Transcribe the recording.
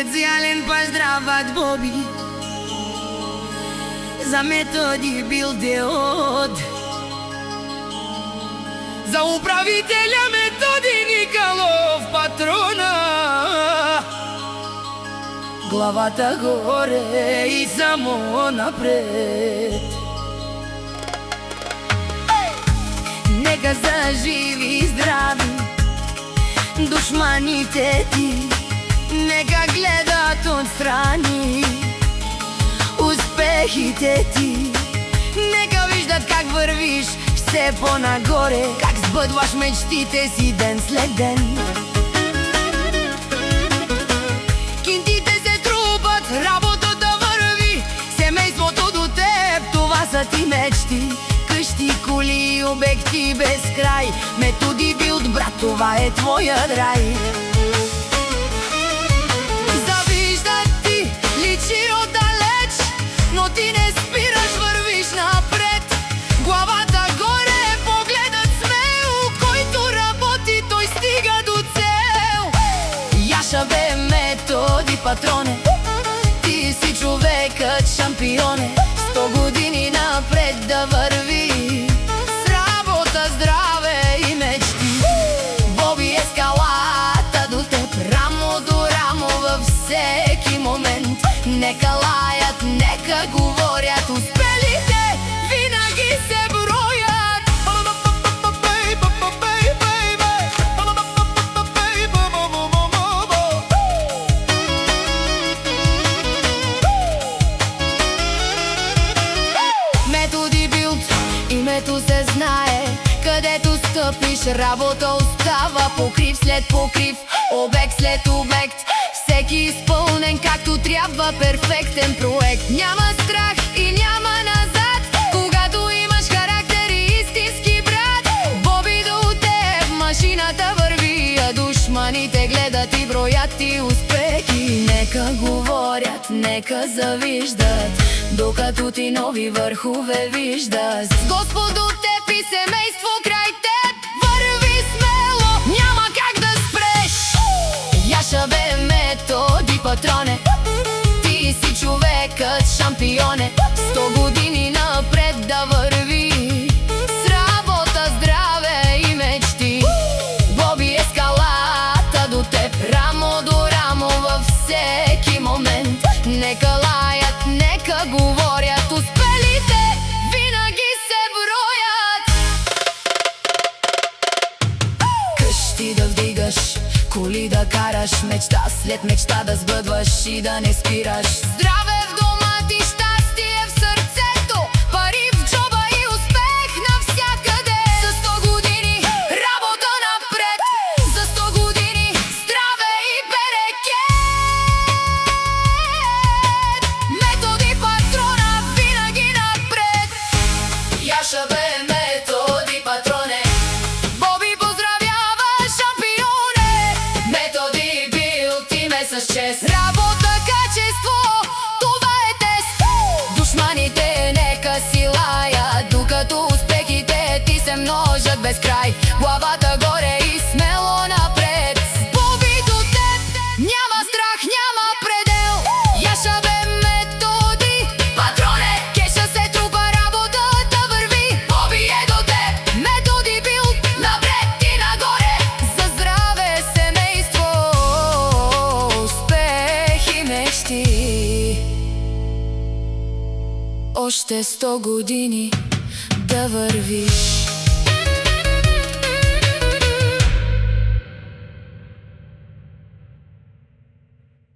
Специален поздрав от Боби за Методи Билдеод, за управителя Методи Николов патрона. Главата горе и само напред. Нека са живи и здрави душманите ти, нека гледат отстрани успехите ти, нека виждат как вървиш все по-нагоре, как сбъдваш мечтите си ден след ден. Кинтите се трупат, работата върви, семейството до теб, това са ти мечти. Къщи, коли, обекти без край, Методи Билд, брат, това е твоят рай. Завиждат ти, личи отдалеч, но ти не спираш, вървиш напред. Главата горе, погледът смел, който работи, той стига до цел. Яша бе, Методи патроне, ти си човекът шампионе. 100 години напред да върви, с работа, здраве и мечти. Боби ескалата до теб, рамо до рамо във всеки момент. Нека лаят, нека говорят, успелите винаги се броят. Методи Билд, името се знае, където стъпиш, работа остава покрив след покрив, обект след обект, всеки изпълнен както трябва, перфектен проект. Няма страх и няма назад, когато имаш характер и истински брат. Боби до теб, машината върви, а душманите гледат и броят ти успехи. Нека говорят, нека завиждат, докато ти нови върхове виждат. С Господ до теб и семейство край теб, върви смело, няма как да спреш. Яша бе, Методи патроне, ти си човекът шампионе. 100 години напред да върви, с работа, здраве и мечти. Боби ескалата до теб, рамо до рамо във всеки момент. Нека лаят, нека говорят, успелите винаги се броят. Къщи да вдигаш, коли да караш, мечта след мечта да сбъдваш и да не спираш. Здраве в дома ти, щастие в сърцето, пари в джоба и успех навсякъде. За 100 години работа напред, за 100 години здраве и берекет. Методи патрона, винаги напред. Яша бе, Методи патроне, Боби поздравява шампионе. Методи Билд, име с чест, работа, качество, това е тест. Душманите нека си лаят, докато успехите ти се множат без край. Главата горе и смело напред. Боби до теб, няма страх, няма предел. Яша бе, Методи патроне, кеша се трупа, работата върви. Боби е до теб, Методи Билд, напред и нагоре. За здраве, семейство, успех и мечти. Още 100 години да вървиш.